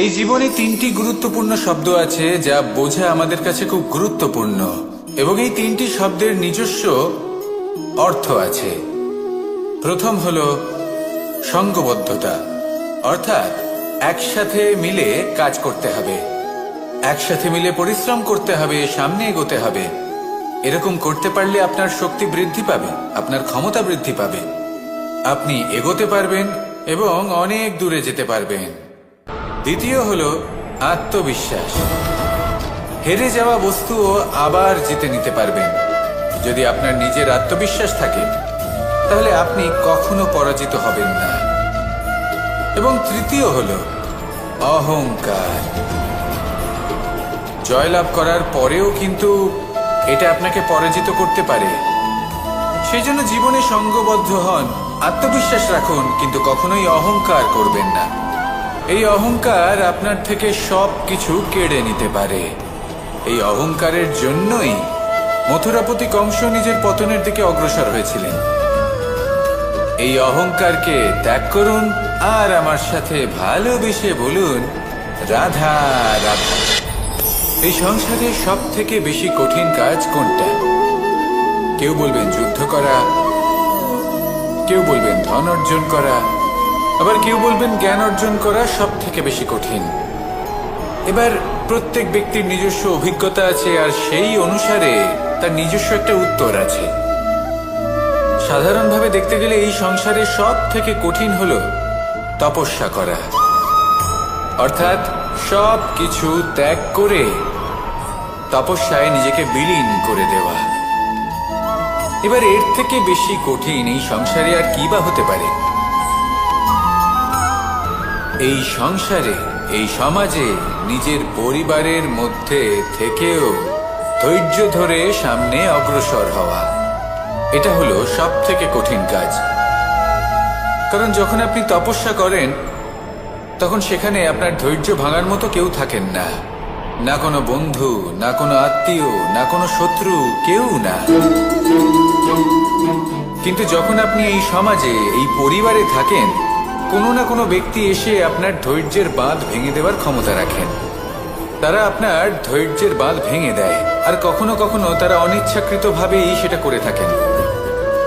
এই জীবনে তিনটি গুরুত্বপূর্ণ শব্দ আছে যা বোঝা আমাদের কাছে খুব গুরুত্বপূর্ণ, এবং এই তিনটি শব্দের নিজস্ব অর্থ আছে। প্রথম হলো সঙ্গবদ্ধতা, অর্থাৎ একসাথে মিলে কাজ করতে হবে, একসাথে মিলে পরিশ্রম করতে হবে, সামনে এগোতে হবে। এরকম করতে পারলে আপনার শক্তি বৃদ্ধি পাবে, আপনার ক্ষমতা বৃদ্ধি পাবে, আপনি এগোতে পারবেন এবং অনেক দূরে যেতে পারবেন। দ্বিতীয় হলো আত্মবিশ্বাস। হেরে যাওয়া বস্তুও আবার জিতে নিতে পারবেন। যদি আপনার নিজের আত্মবিশ্বাস থাকে তাহলে আপনি কখনো পরাজিত হবেন না। এবং তৃতীয় হলো অহংকার। জয়লাভ করার পরেও কিন্তু এটা আপনাকে পরাজিত করতে পারে। সেই জন্য জীবনে সঙ্গবদ্ধ হন, আত্মবিশ্বাস রাখুন, কিন্তু কখনোই অহংকার করবেন না। এই অহংকার আপনার থেকে সব কিছু কেড়ে নিতে পারে। এই অহংকারের জন্যই মথুরাপতি কংস নিজের পতনের দিকে অগ্রসর হয়েছিলেন। এই অহংকারকে ত্যাগ করুন আর আমার সাথে ভালোবেসে বলুন, রাধা রাধা। এই সংসারে সব থেকে বেশি কঠিন কাজ কোনটা? কেউ বলবেন যুদ্ধ করা, কেউ বলবেন ধন অর্জন করা, আবার কেউ বলবেন জ্ঞান অর্জন করা সব থেকে বেশি কঠিন। এবার প্রত্যেক ব্যক্তির নিজস্ব অভিজ্ঞতা আছে, আর সেই অনুসারে তার নিজস্ব একটা উত্তর আছে। সাধারণভাবে দেখতে গেলে এই সংসারে সব থেকে কঠিন হলো তপস্যা করা, অর্থাৎ সব কিছু ত্যাগ করে তপস্যায় নিজেকে বিলীন করে দেওয়া। এবার এর থেকে বেশি কঠিন এই সংসারে আর কি বা হতে পারে? এই সংসারে, এই সমাজে, নিজের পরিবারের মধ্যে থেকেও ধৈর্য ধরে সামনে অগ্রসর হওয়া, এটা হলো সব থেকে কঠিন কাজ। কারণ যখন আপনি তপস্যা করেন তখন সেখানে আপনার ধৈর্য ভাঙার মতো কেউ থাকেন না, না কোনো বন্ধু, না কোনো আত্মীয়, না কোনো শত্রু, কেউ না। কিন্তু যখন আপনি এই সমাজে, এই পরিবারে থাকেন, কোনো না কোনো ব্যক্তি এসে আপনার ধৈর্যের বাঁধ ভেঙে দেওয়ার ক্ষমতা রাখেন। তারা আপনার ধৈর্যের বাঁধ ভেঙে দেয়, আর কখনো কখনো তারা অনিচ্ছাকৃতভাবেই সেটা করে থাকেন।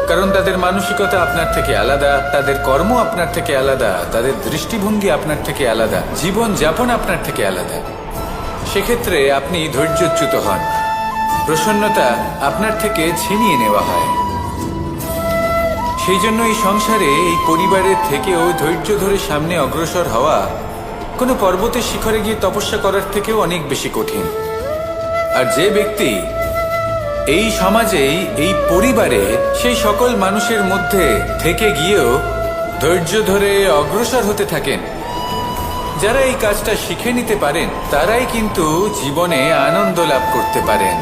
কারণ তাদের মানসিকতা আপনার থেকে আলাদা, তাদের কর্ম আপনার থেকে আলাদা, তাদের দৃষ্টিভঙ্গি আপনার থেকে আলাদা, জীবন যাপন আপনার থেকে আলাদা। সেক্ষেত্রে আপনি ধৈর্যচ্যুত হন, প্রসন্নতা আপনার থেকে ছিনিয়ে নেওয়া হয়। সেই জন্য এই সংসারে, এই পরিবারের থেকেও ধৈর্য ধরে সামনে অগ্রসর হওয়া কোনো পর্বতের শিখরে গিয়ে তপস্যা করার থেকেও অনেক বেশি কঠিন। আর যে ব্যক্তি এই সমাজেই, এই পরিবারে, সেই সকল মানুষের মধ্যে থেকে গিয়েও ধৈর্য ধরে অগ্রসর হতে থাকেন, যারা এই কাজটা শিখে নিতে পারেন, তারাই কিন্তু জীবনে আনন্দ লাভ করতে পারেন।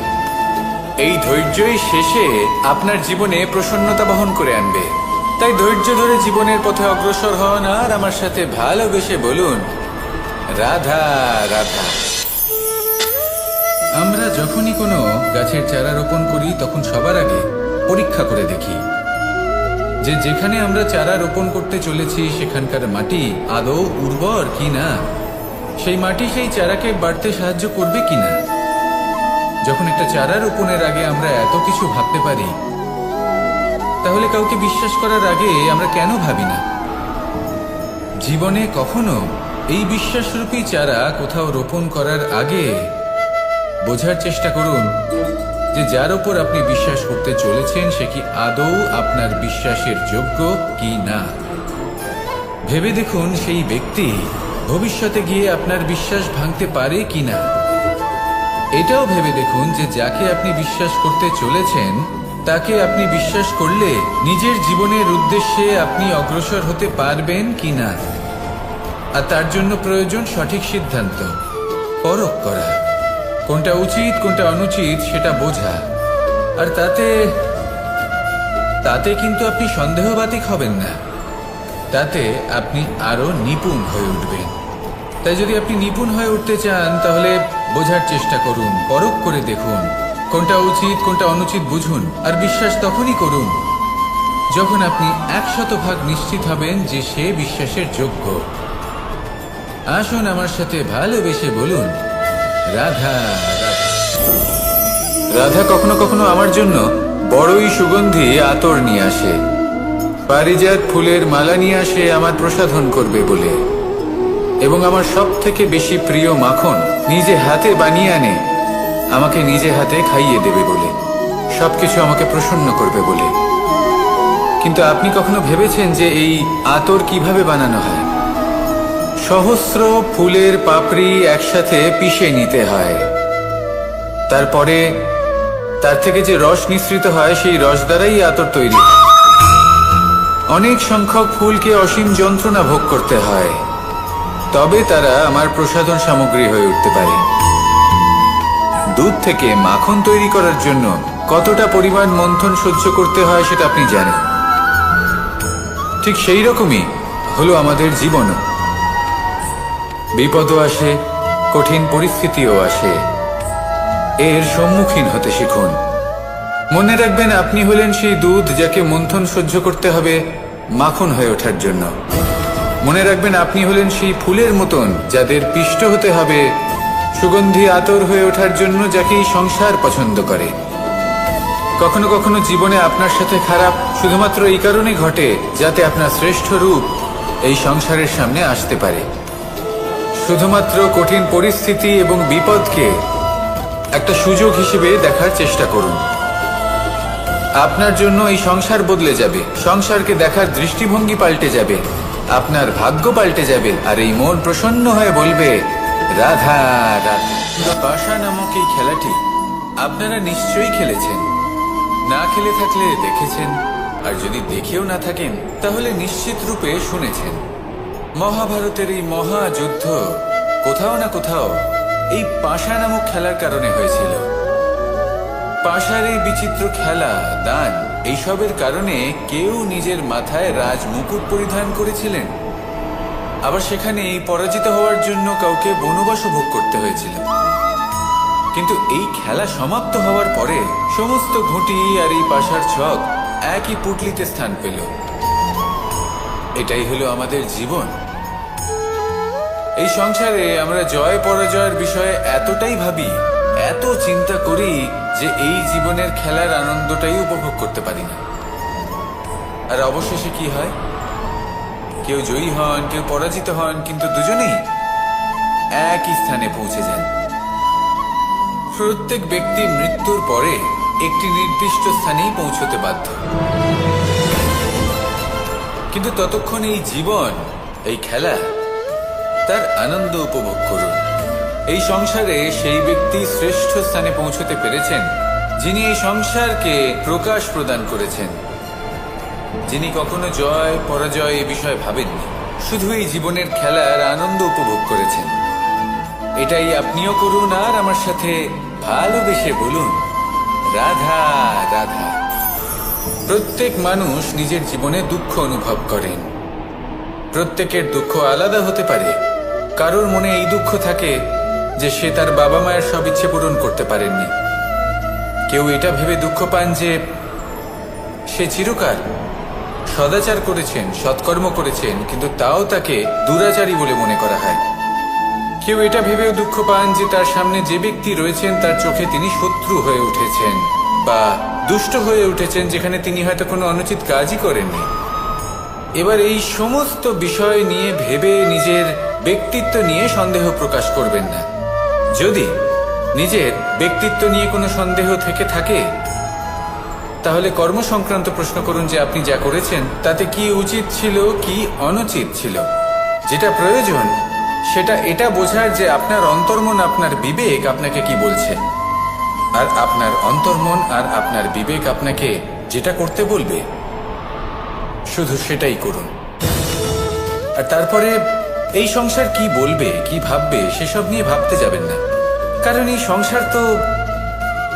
এই ধৈর্যই শেষে আপনার জীবনে প্রসন্নতা বহন করে আনবে। তাই ধৈর্য ধরে জীবনের পথে অগ্রসর হন আর আমার সাথে ভালোবেসে বলুন, রাধা রাধা। আমরা যখনই কোনো গাছের চারা রোপণ করি তখন সবার আগে পরীক্ষা করে দেখি যে যেখানে আমরা চারা রোপণ করতে চলেছি সেখানকার মাটি আদৌ উর্বর কিনা, সেই মাটি সেই চারাকে বাড়তে সাহায্য করবে কিনা। যখন একটা চারা রোপণের আগে আমরা এত কিছু ভাবতে পারি, তাহলে কাউকে বিশ্বাস করার আগে আমরা কেন ভাবি না? জীবনে কখনো এই বিশ্বাসরূপী চারা কোথাও রোপণ করার আগে বোঝার চেষ্টা করুন যে যার উপর আপনি বিশ্বাস করতে চলেছেন সে কি আদৌ আপনার বিশ্বাসের যোগ্য কি না। ভেবে দেখুন সেই ব্যক্তি ভবিষ্যতে গিয়ে আপনার বিশ্বাস ভাঙতে পারে কি না। এটাও ভেবে দেখুন যে যাকে আপনি বিশ্বাস করতে চলেছেন তাকে আপনি বিশ্বাস করলে নিজের জীবনের উদ্দেশ্যে আপনি অগ্রসর হতে পারবেন কি না। আর তার জন্য প্রয়োজন সঠিক সিদ্ধান্ত, পরখ করা, কোনটা উচিত কোনটা অনুচিত সেটা বোঝা। আর তাতে কিন্তু আপনি সন্দেহবাতিক হবেন না, তাতে আপনি আরো নিপুণ হয়ে উঠবেন। তাই যদি আপনি নিপুণ হয়ে উঠতে চান তাহলে বোঝার চেষ্টা করুন, পরখ করে দেখুন, কোনটা উচিত কোনটা অনুচিত বুঝুন। আর বিশ্বাস তখনই করুন যখন আপনি 100% নিশ্চিত হবেন যে সে বিশ্বাসের যোগ্য। আসুন আমার সাথে ভালোবেসে বলুন, রাধা রাধা। রাধা কখনো কখনো আমার জন্য বড়ই সুগন্ধি আতর নিয়ে আসে, পারিজাত ফুলের মালা নিয়ে আসে আমার প্রসাধন করবে বলে, এবং আমার সব থেকে বেশি প্রিয় মাখন নিজে হাতে বানিয়ে আনে আমাকে নিজে হাতে খাইয়ে দেবে বলে, সবকিছু আমাকে প্রসন্ন করবে বলে। কিন্তু আপনি কখনো ভেবেছেন যে এই আতর কিভাবে বানানো হয়? সহস্র ফুলের পাপড়ি একসাথে পিষে নিতে হয়, তারপরে তার থেকে যে রস নিঃসৃত হয় সেই রস দ্বারাই আতর তৈরি। অনেক সংখ্যক ফুলকে অসীম যন্ত্রণা ভোগ করতে হয়, তবে তারা আমার প্রসাধন সামগ্রী হয়ে উঠতে পারে। দুধ থেকে মাখন তৈরি করার জন্য কতটা পরিমাণ মন্থন সহ্য করতে হয় সেটা আপনি জানেন। ঠিক সেই রকমই হলো আমাদের জীবনও। বিপদও আসে, কঠিন পরিস্থিতিও আসে, এর সম্মুখীন হতে শিখুন। মনে রাখবেন, আপনি হলেন সেই দুধ যাকে মন্থন সহ্য করতে হবে মাখন হয়ে ওঠার জন্য। মনে রাখবেন, আপনি হলেন সেই ফুলের মতন যাদের পিষ্ট হতে হবে সুগন্ধি আতর হয়ে ওঠার জন্য, যাকে এই সংসার পছন্দ করে। কখনো কখনো জীবনে আপনার সাথে খারাপ শুধুমাত্র এই কারণে ঘটে যাতে আপনার শ্রেষ্ঠ রূপ এই সংসারের সামনে আসতে পারে। শুধুমাত্র কঠিন পরিস্থিতি এবং বিপদকে একটা সুযোগ হিসেবে দেখার চেষ্টা করুন। আপনার জন্য এই সংসার বদলে যাবে, সংসারকে দেখার দৃষ্টিভঙ্গি পাল্টে যাবে, আপনার ভাগ্য পাল্টে যাবে, আর এই মন প্রসন্ন হয়ে বলবে, রাধা রাধা। পাশা নামক এই খেলাটি আপনারা নিশ্চয়ই খেলেছেন, না খেলে থাকলে দেখেছেন, আর যদি দেখেও না থাকেন তাহলে নিশ্চিত রূপে শুনেছেন। মহাভারতের এই মহাযুদ্ধ কোথাও না কোথাও এই পাশা নামক খেলার কারণে হয়েছিল। পাশার এই বিচিত্র খেলা, দান, এইসবের কারণে কেউ নিজের মাথায় রাজ মুকুট পরিধান করেছিলেন, আবার সেখানে পরাজিত হওয়ার জন্য কাউকে বনবাস ভোগ করতে হয়েছিল। কিন্তু এই খেলা সমাপ্ত হওয়ার পরে সমস্ত ঘুঁটি আর এই পাশার ছক একই পুটলিতে স্থান পেল। এটাই হলো আমাদের জীবন। এই সংসারে আমরা জয় পরাজয়ের বিষয়ে এতটাই ভাবি, এত চিন্তা করি যে এই জীবনের খেলার আনন্দটাই উপভোগ করতে পারি না। আর অবশেষে কি হয়? কেউ জয়ী হন, কেউ পরাজিত হন, কিন্তু দুজনেই একই স্থানে পৌঁছে যান। প্রত্যেক ব্যক্তি মৃত্যুর পরে একটি নির্দিষ্ট স্থানেই পৌঁছতে বাধ্য, কিন্তু ততক্ষণ এই জীবন, এই খেলা, তার আনন্দ উপভোগ করুন। এই সংসারে সেই ব্যক্তি শ্রেষ্ঠ স্থানে পৌঁছতে পেরেছেন যিনি এই সংসারকে প্রকাশ প্রদান করেছেন, যিনি কখনো জয় পরাজয় এ বিষয়ে ভাবেননি, শুধু এই জীবনের খেলার আনন্দ উপভোগ করেছেন। এটাই আপনিও করুন, আর আমার সাথে ভালোবেসে বলুন, রাধা রাধা। প্রত্যেক মানুষ নিজের জীবনে দুঃখ অনুভব করেন। প্রত্যেকের দুঃখ আলাদা হতে পারে। কারোর মনে এই দুঃখ থাকে যে সে তার বাবা মায়ের সব ইচ্ছে পূরণ করতে পারেননি। কেউ এটা ভেবে দুঃখ পান যে সে চিরকাল সদাচার করেছেন, সৎকর্ম করেছেন, কিন্তু তাও তাকে দুরাচারী বলে মনে করা হয়। কেউ এটা ভেবেও দুঃখ পান যে তার সামনে যে ব্যক্তি রয়েছেন তার চোখে তিনি শত্রু হয়ে উঠেছেন বা দুষ্ট হয়ে উঠেছেন, যেখানে তিনি হয়তো কোনো অনুচিত কাজই করেননি। এবার এই সমস্ত বিষয় নিয়ে ভেবে নিজের ব্যক্তিত্ব নিয়ে সন্দেহ প্রকাশ করবেন না। যদি নিজের ব্যক্তিত্ব নিয়ে কোনো সন্দেহ থেকে থাকে তাহলে কর্ম সংক্রান্ত প্রশ্ন করুন যে আপনি যা করেছেন তাতে কি উচিত ছিল, কি অনুচিত ছিল। যেটা প্রয়োজন সেটা এটা বোঝার যে আপনার অন্তর্মন, আপনার বিবেক আপনাকে কি বলছে, আর আপনার অন্তর্মন আর আপনার বিবেক আপনাকে যেটা করতে বলবে শুধু সেটাই করুন। আর তারপরে এই সংসার কি বলবে, কি ভাববে সেসব নিয়ে ভাবতে যাবেন না, কারণ এই সংসার তো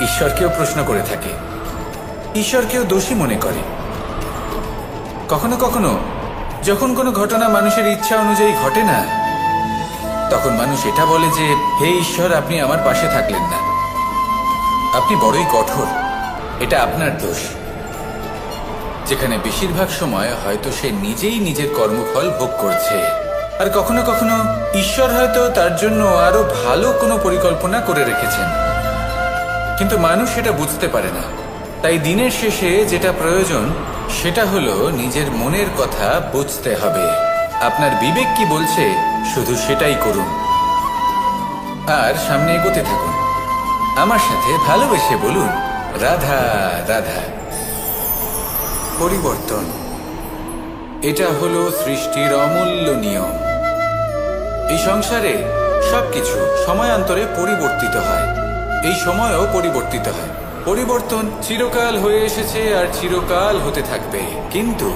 ঈশ্বরকেও প্রশ্ন করে থাকে, ঈশ্বরকেও দোষী মনে করে। কখনো কখনো যখন কোনো ঘটনা মানুষের ইচ্ছা অনুযায়ী ঘটে না, তখন মানুষ এটা বলে যে হে ঈশ্বর, আপনি আমার পাশে থাকলেন না, আপনি বড়ই কঠোর, এটা আপনার দোষ। যেখানে বেশিরভাগ সময় হয়তো সে নিজেই নিজের কর্মফল ভোগ করছে। আর কখনো কখনো ঈশ্বর হয়তো তার জন্য আরো ভালো কোনো পরিকল্পনা করে রেখেছেন, কিন্তু মানুষ এটা বুঝতে পারে না। তাই দিনের শেষে যেটা প্রয়োজন সেটা হলো নিজের মনের কথা বুঝতে হবে। আপনার বিবেক কি বলছে শুধু সেটাই করুন আর সামনে এগোতে থাকুন। আমার সাথে ভালোবেসে বলুন, রাধা রাধা। পরিবর্তন, এটা হলো সৃষ্টির অমূল্য নিয়ম। এই সংসারে সবকিছু সময়ান্তরে পরিবর্তিত হয়, এই সময়ও পরিবর্তিত হয়। পরিবর্তন চিরকাল হয়ে এসেছে আর চিরকাল হতে থাকবে, কিন্তু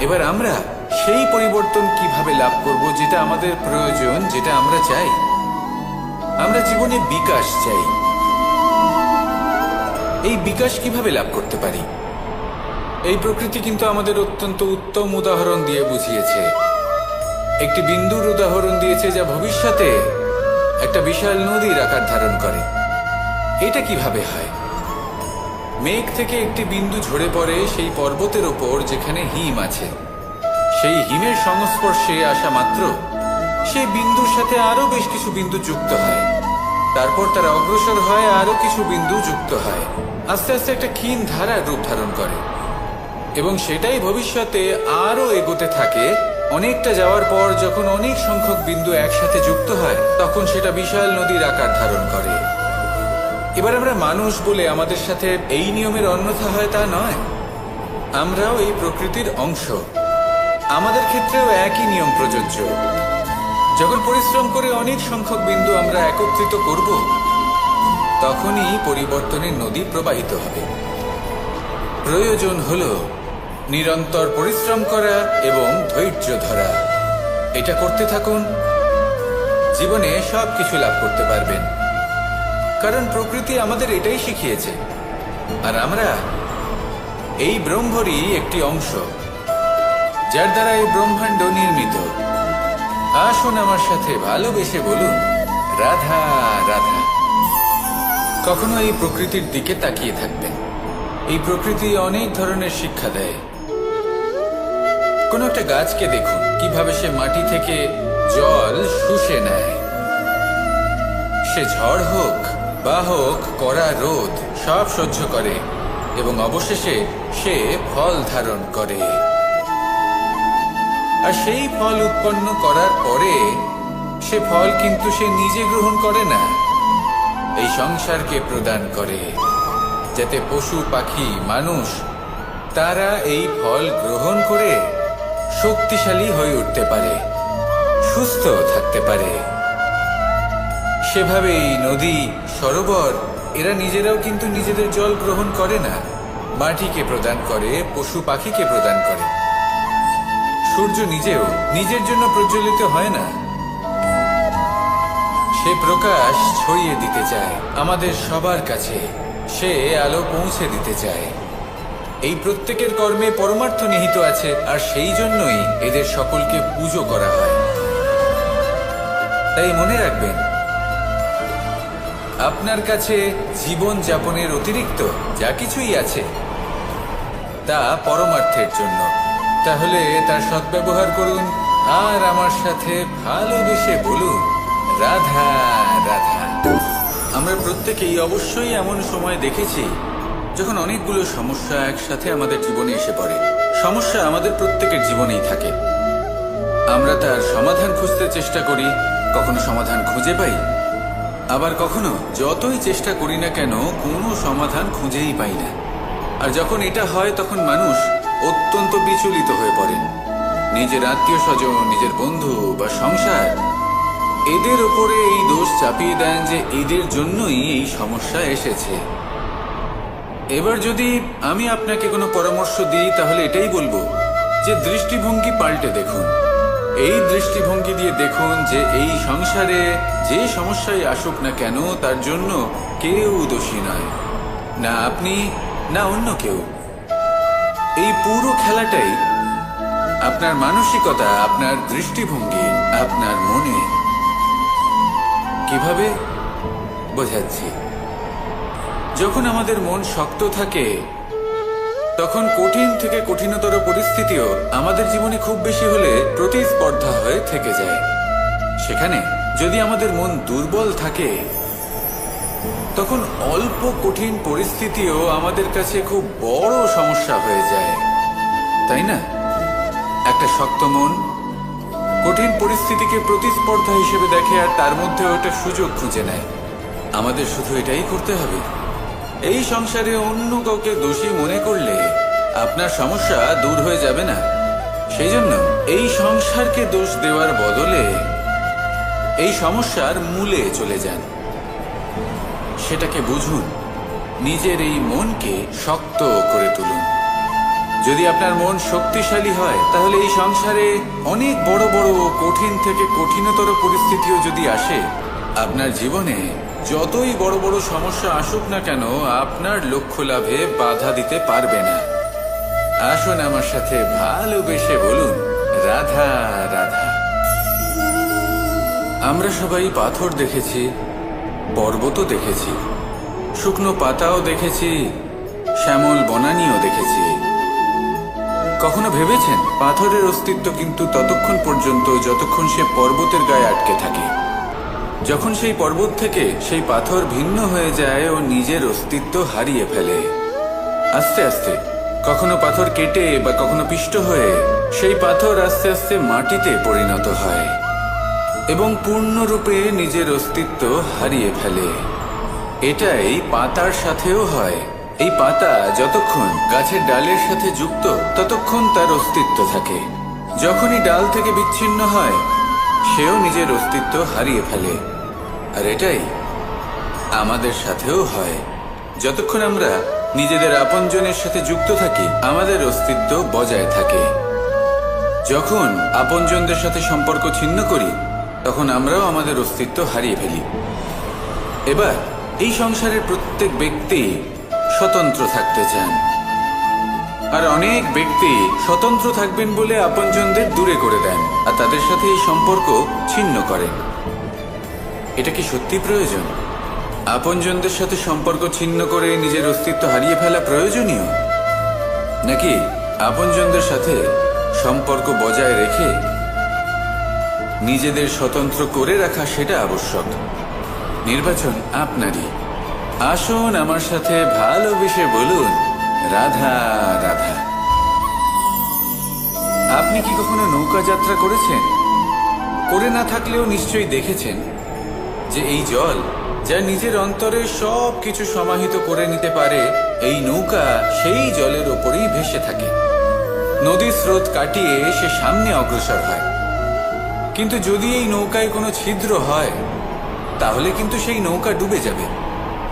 এবার আমরা সেই পরিবর্তন কিভাবে লাভ করব যেটা আমাদের প্রয়োজন, যেটা আমরা চাই। আমরা জীবনে বিকাশ চাই। এই বিকাশ কিভাবে লাভ করতে পারি? এই প্রকৃতি কিন্তু আমাদের অত্যন্ত উত্তম উদাহরণ দিয়ে বুঝিয়েছে। একটি বিন্দুর উদাহরণ দিয়েছে যা ভবিষ্যতে একটা বিশাল নদীর আকার ধারণ করে। এটা কিভাবে হয়? মেঘ থেকে একটি বিন্দু ঝরে পড়ে সেই পর্বতের ওপর যেখানে হিম আছে। সেই হিমের সংস্পর্শে আসা মাত্র সেই বিন্দুর সাথে আরো বেশ কিছু বিন্দু যুক্ত হয়। তারপর তারা অগ্রসর হয়, আরো কিছু বিন্দু যুক্ত হয়, আস্তে আস্তে একটা ক্ষীণ ধারার রূপ ধারণ করে এবং সেটাই ভবিষ্যতে আরো এগোতে থাকে। অনেকটা যাওয়ার পর যখন অনেক সংখ্যক বিন্দু একসাথে যুক্ত হয় তখন সেটা বিশাল নদীর আকার ধারণ করে। এবার আমরা মানুষ বলে আমাদের সাথে এই নিয়মের অন্যথা হয় তা নয়। আমরাও এই প্রকৃতির অংশ, আমাদের ক্ষেত্রেও একই নিয়ম প্রযোজ্য। যখন পরিশ্রম করে অনেক সংখ্যক বিন্দু আমরা একত্রিত করব তখনই পরিবর্তনের নদী প্রবাহিত হবে। প্রয়োজন হলো নিরন্তর পরিশ্রম করা এবং ধৈর্য ধরা। এটা করতে থাকুন, জীবনে সবকিছু লাভ করতে পারবেন, কারণ প্রকৃতি আমাদের এটাই শিখিয়েছে। আর আমরা এই ব্রহ্মরই একটি অংশ, যার দ্বারা এই ব্রহ্মাণ্ড নির্মিত। আসুন আমার সাথে ভালোবেসে বলুন, রাধা রাধা। কখনো এই প্রকৃতির দিকে তাকিয়ে থাকবেন। এই প্রকৃতি অনেক ধরনের শিক্ষা দেয়। কোনো একটা গাছকে দেখুন কিভাবে সে মাটি থেকে জল শুষে নেয়। সে ঝড় হোক বা হোক কড়া রোদ সব সহ্য করে এবং অবশেষে সে ফল ধারণ করে। আর সেই ফল উৎপন্ন করার পরে সে ফল কিন্তু সে নিজে গ্রহণ করে না, এই সংসারকে প্রদান করে, যাতে পশু পাখি মানুষ তারা এই ফল গ্রহণ করে শক্তিশালী হয়ে উঠতে পারে, সুস্থ থাকতে পারে। সেভাবেই নদী, সরোবর এরা নিজেরাও কিন্তু নিজেদের জল গ্রহণ করে না, মাটিকে প্রদান করে, পশু পাখিকে প্রদান করে। সূর্য নিজেও নিজের জন্য প্রজ্বলিত হয় না, সে প্রকাশ ছড়িয়ে দিতে চায় আমাদের সবার কাছে, সে আলো পৌঁছে দিতে চায়। এই প্রত্যেকের কর্মে পরমার্থ নিহিত আছে, আর সেই জন্যই এদের সকলকে পুজো করা হয়। তাই মনে রাখবেন, আপনার কাছে জীবন যাপনের অতিরিক্ত যা কিছুই আছে তা পরমার্থের জন্য। তাহলে তার সদ্ব্যবহার করুন আর আমার সাথে ভালোবেসে বলুন, রাধা রাধা। আমরা প্রত্যেকেই অবশ্যই এমন সময় দেখেছি যখন অনেকগুলো সমস্যা একসাথে আমাদের জীবনে এসে পড়ে। সমস্যা আমাদের প্রত্যেকের জীবনেই থাকে। আমরা তার সমাধান খুঁজতে চেষ্টা করি, কখনো সমাধান খুঁজে পাই, আবার কখনো যতই চেষ্টা করি না কেন কোনো সমাধান খুঁজেই পাই না। আর যখন এটা হয় তখন মানুষ অত্যন্ত বিচলিত হয়ে পড়ে। নিজের আত্মীয় স্বজন, নিজের বন্ধু বা সংসার এদের ওপরে এই দোষ চাপিয়ে দেন যে এদের জন্যই এই সমস্যা এসেছে। এবার যদি আমি আপনাকে কোনো পরামর্শ দিই তাহলে এটাই বলবো যে দৃষ্টিভঙ্গি পাল্টে দেখুন। এই দৃষ্টিভঙ্গি দিয়ে দেখুন যে এই সংসারে যে সমস্যায় আসুক না কেন তার জন্য কেউ দোষী নয়, না আপনি না অন্য কেউ। এই পুরো খেলাটাই আপনার মানসিকতা, আপনার দৃষ্টিভঙ্গি, আপনার মনে। কিভাবে বোঝাচ্ছি? যখন আমাদের মন শক্ত থাকে তখন কঠিন থেকে কঠিনতর পরিস্থিতিও আমাদের জীবনে খুব বেশি হলে প্রতিস্পর্ধা হয়ে থেকে যায়। সেখানে যদি আমাদের মন দুর্বল থাকে, তখন অল্প কঠিন পরিস্থিতিও আমাদের কাছে খুব বড় সমস্যা হয়ে যায়, তাই না? একটা শক্ত মন কঠিন পরিস্থিতিকে প্রতিস্পর্ধা হিসেবে দেখে আর তার মধ্যে ওটা সুযোগ খুঁজে নেয়। আমাদের শুধু এটাই করতে হবে। এই সংসারে অন্য কাউকে দোষী মনে করলে আপনার সমস্যা দূর হয়ে যাবে না। সেই জন্য এই সংসারকে দোষ দেওয়ার বদলে এই সমস্যার মূলে চলে যান, সেটাকে বুঝুন, নিজের এই মনকে শক্ত করে তুলুন। যদি আপনার মন শক্তিশালী হয়, তাহলে এই সংসারে অনেক বড় বড় কঠিন থেকে কঠিনতর পরিস্থিতিও যদি আসে, আপনার জীবনে যতই বড় বড় সমস্যা আসুক না কেন, আপনার লক্ষ্য লাভে বাধা দিতে পারবে না। আসুন আমার সাথে ভালোবেসে বলুন, রাধা রাধা। আমরা সবাই পাথর দেখেছি, পর্বতও দেখেছি, শুকনো পাতাও দেখেছি, শ্যামল বনানীও দেখেছি। কখনো ভেবেছেন পাথরের অস্তিত্ব কিন্তু ততক্ষণ পর্যন্ত যতক্ষণ সে পর্বতের গায়ে আটকে থাকে। যখন সেই পর্বত থেকে সেই পাথর ভিন্ন হয়ে যায় ও নিজের অস্তিত্ব হারিয়ে ফেলে। আস্তে আস্তে কখনো পাথর কেটে বা কখনো পিষ্ট হয়ে সেই পাথর আস্তে আস্তে মাটিতে পরিণত হয় এবং পূর্ণরূপে নিজের অস্তিত্ব হারিয়ে ফেলে। এটাই পাতার সাথেও হয়। এই পাতা যতক্ষণ গাছের ডালের সাথে যুক্ত ততক্ষণ তার অস্তিত্ব থাকে। যখনই ডাল থেকে বিচ্ছিন্ন হয়, সেও নিজের অস্তিত্ব হারিয়ে ফেলে। আর এটাই আমাদের সাথেও হয়। যতক্ষণ আমরা নিজেদের আপনজনের সাথে যুক্ত থাকি, আমাদের অস্তিত্ব বজায় থাকে। যখন আপনজনদের সাথে সম্পর্ক ছিন্ন করি, তখন আমরাও আমাদের অস্তিত্ব হারিয়ে ফেলি। এবার এই সংসারের প্রত্যেক ব্যক্তি স্বতন্ত্র থাকতে চান, আর অনেক ব্যক্তি স্বতন্ত্র থাকবেন বলে আপনজনদের দূরে করে দেন আর তাদের সাথে এই সম্পর্ক ছিন্ন করেন। এটা কি সত্যি প্রয়োজন? আপনজনদের সাথে সম্পর্ক ছিন্ন করে নিজের অস্তিত্ব হারিয়ে ফেলা প্রয়োজনীয়, নাকি আপনজনদের সাথে সম্পর্ক বজায় রেখে নিজেদের স্বতন্ত্র করে রাখা সেটা আবশ্যক? নির্বাচন আপনারই। আসুন আমার সাথে ভালোবেসে বলুন, রাধা রাধা। আপনি কি কখনো নৌকা যাত্রা করেছেন? করে না থাকলেও নিশ্চয়ই দেখেছেন যে এই জল যা নিজের অন্তরে সব কিছু সমাহিত করে নিতে পারে, এই নৌকা সেই জলের ওপরেই ভেসে থাকে। নদীর স্রোত কাটিয়ে সে সামনে অগ্রসর হয়। কিন্তু যদি এই নৌকায় কোনো ছিদ্র হয়, তাহলে কিন্তু সেই নৌকা ডুবে যাবে।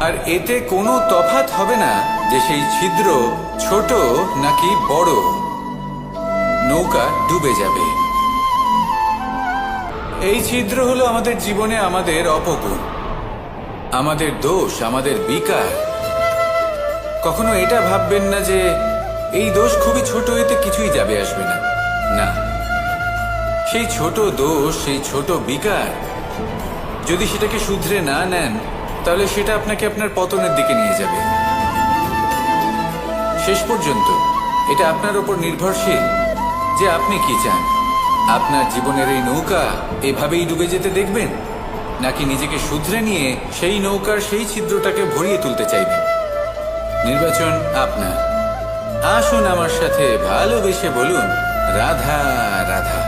আর এতে কোনো তফাৎ হবে না যে সেই ছিদ্র ছোট নাকি বড়, নৌকা ডুবে যাবে। এই ছিদ্র হলো আমাদের জীবনে আমাদের অপগুণ, আমাদের দোষ, আমাদের বিকার। কখনো এটা ভাববেন না যে এই দোষ খুবই ছোট, এতে কিছুই যাবে আসবে না। না, সেই ছোট দোষ, সেই ছোট বিকার যদি সেটাকে শুধরে না নেন, তাহলে সেটা আপনাকে আপনার পতনের দিকে নিয়ে যাবে। শেষ পর্যন্ত এটা আপনার উপর নির্ভরশীল যে আপনি কি চান। আপনার জীবনের এই নৌকা এভাবেই ডুবে যেতে দেখবেন, নাকি নিজেকে শুধরে নিয়ে সেই নৌকার সেই ছিদ্রটাকে ভরিয়ে তুলতে চাইবেন? নির্বাচন আপনার। আসুন আমার সাথে ভালোবেসে বলুন, রাধা রাধা।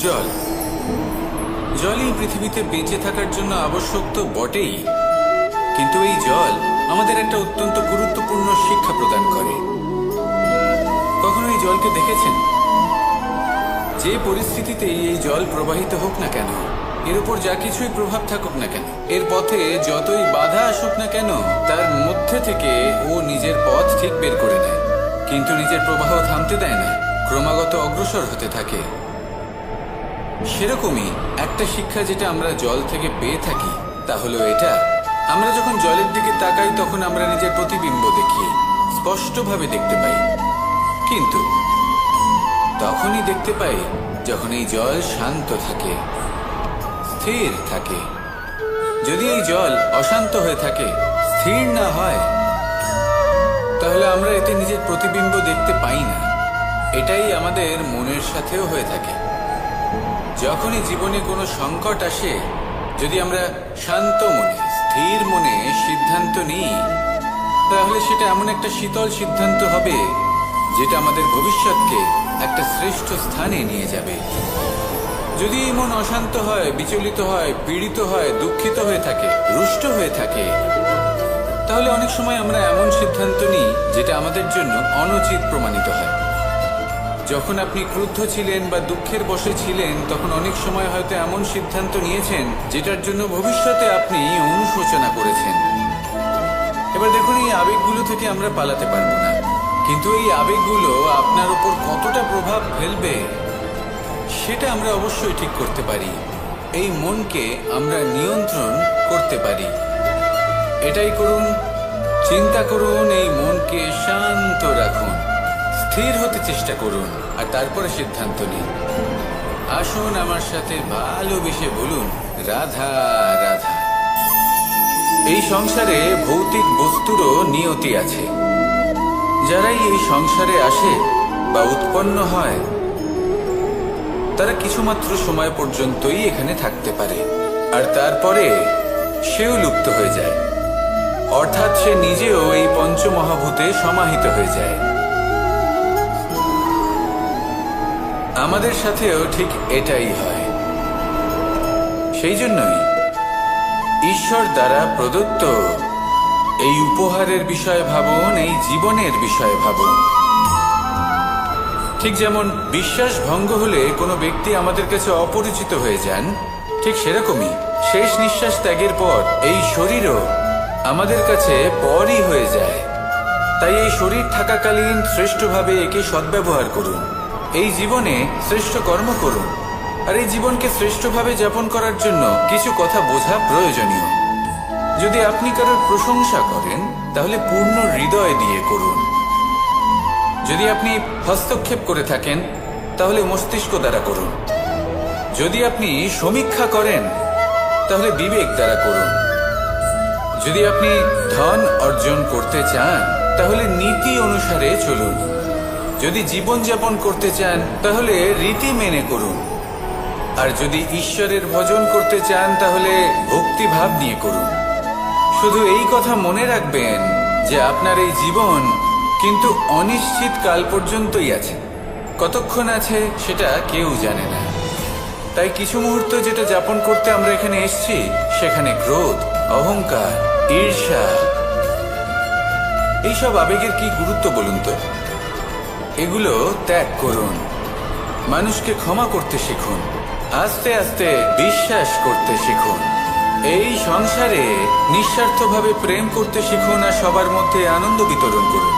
জল, জলই পৃথিবীতে বেঁচে থাকার জন্য আবশ্যক তো বটেই, কিন্তু এই জল আমাদের একটা অত্যন্ত গুরুত্বপূর্ণ শিক্ষা প্রদান করে। কখনো এই জলকে দেখেছেন? যে পরিস্থিতিতেই এই জল প্রবাহিত হোক না কেন, এর উপর যা কিছুই প্রভাব থাকুক না কেন, এর পথে যতই বাধা আসুক না কেন, তার মধ্যে থেকে ও নিজের পথ ঠিক বের করে নেয়, কিন্তু নিজের প্রবাহ থামতে দেয় না, ক্রমাগত অগ্রসর হতে থাকে। সেরকমই একটা শিক্ষা যেটা আমরা জল থেকে পেয়ে থাকি, তা হলো এটা: আমরা যখন জলের দিকে তাকাই, তখন আমরা নিজের প্রতিবিম্ব দেখি, স্পষ্টভাবে দেখতে পাই। কিন্তু তখনই দেখতে পাই যখন এই জল শান্ত থাকে, স্থির থাকে। যদি এই জল অশান্ত হয়ে থাকে, স্থির না হয়, তাহলে আমরা এতে নিজের প্রতিবিম্ব দেখতে পাই না। এটাই আমাদের মনের সাথেও হয়ে থাকে। যখনই জীবনে কোনো সংকট আসে, যদি আমরা শান্ত মনে, স্থির মনে সিদ্ধান্ত নিই, তাহলে সেটা এমন একটা শীতল সিদ্ধান্ত হবে যেটা আমাদের ভবিষ্যৎকে একটা শ্রেষ্ঠ স্থানে নিয়ে যাবে। যদি এই মন অশান্ত হয়, বিচলিত হয়, পীড়িত হয়, দুঃখিত হয়ে থাকে, রুষ্ট হয়ে থাকে, তাহলে অনেক সময় আমরা এমন সিদ্ধান্ত নিই যেটা আমাদের জন্য অনুচিত প্রমাণিত হয়। যখন আপনি ক্রুদ্ধ ছিলেন বা দুঃখের বশে ছিলেন, তখন অনেক সময় হয়তো এমন সিদ্ধান্ত নিয়েছেন যেটার জন্য ভবিষ্যতে আপনি অনুশোচনা করেছেন। এবার দেখুন, এই আবেগগুলো থেকে আমরা পালাতে পারবো না, কিন্তু এই আবেগগুলো আপনার উপর কতটা প্রভাব ফেলবে সেটা আমরা অবশ্যই ঠিক করতে পারি। এই মনকে আমরা নিয়ন্ত্রণ করতে পারি। এটাই করুন, চিন্তা করুন, এই মনকে শান্ত রাখুন, স্থির হতে চেষ্টা করুন, আর তারপরে সিদ্ধান্ত নিন। আসুন আমার সাথে ভালোবেসে বলুন, রাধা রাধা। এই সংসারে ভৌতিক বস্তুরও নিয়তি আছে। যারাই এই সংসারে আসে বা উৎপন্ন হয়, তারা কিছুমাত্র সময় পর্যন্তই এখানে থাকতে পারে, আর তারপরে সেও লুপ্ত হয়ে যায়, অর্থাৎ সে নিজেও এই পঞ্চমহাভূতে সমাহিত হয়ে যায়। আমাদের সাথেও ঠিক এটাই হয়। সেই জন্যই ঈশ্বর দ্বারা প্রদত্ত এই উপহারের বিষয়ে ভাবুন, এই জীবনের বিষয়ে ভাবুন। ঠিক যেমন বিশ্বাস ভঙ্গ হলে কোনো ব্যক্তি আমাদের কাছে অপরিচিত হয়ে যান, ঠিক সেরকমই শেষ নিঃশ্বাস ত্যাগের পর এই শরীরও আমাদের কাছে পরই হয়ে যায়। তাই এই শরীর থাকাকালীন শ্রেষ্ঠভাবে একে সদ্ব্যবহার করুন, এই জীবনে শ্রেষ্ঠ কর্ম করুন। আর এই জীবনকে শ্রেষ্ঠভাবে যাপন করার জন্য কিছু কথা বোঝা প্রয়োজনীয়। যদি আপনি কারোর প্রশংসা করেন, তাহলে পূর্ণ হৃদয় দিয়ে করুন। যদি আপনি হস্তক্ষেপ করে থাকেন, তাহলে মস্তিষ্ক দ্বারা করুন। যদি আপনি সমীক্ষা করেন, তাহলে বিবেক দ্বারা করুন। যদি আপনি ধন অর্জন করতে চান, তাহলে নীতি অনুসারে চলুন। যদি জীবনযাপন করতে চান, তাহলে রীতি মেনে করুন। আর যদি ঈশ্বরের ভজন করতে চান, তাহলে ভক্তিভাব নিয়ে করুন। শুধু এই কথা মনে রাখবেন যে আপনার এই জীবন কিন্তু অনিশ্চিত কাল পর্যন্তই আছে। কতক্ষণ আছে সেটা কেউ জানে না। তাই কিছু মুহূর্ত যেটা যাপন করতে আমরা এখানে এসেছি, সেখানে ক্রোধ, অহংকার, ঈর্ষা, এইসব আবেগের কি গুরুত্ব বলুন তো? এগুলো ত্যাগ করুন। মানুষকে ক্ষমা করতে শিখুন, আস্তে আস্তে বিশ্বাস করতে শিখুন। এই সংসারে নিঃস্বার্থভাবে প্রেম করতে শিখুন, আর সবার মধ্যে আনন্দ বিতরণ করুন।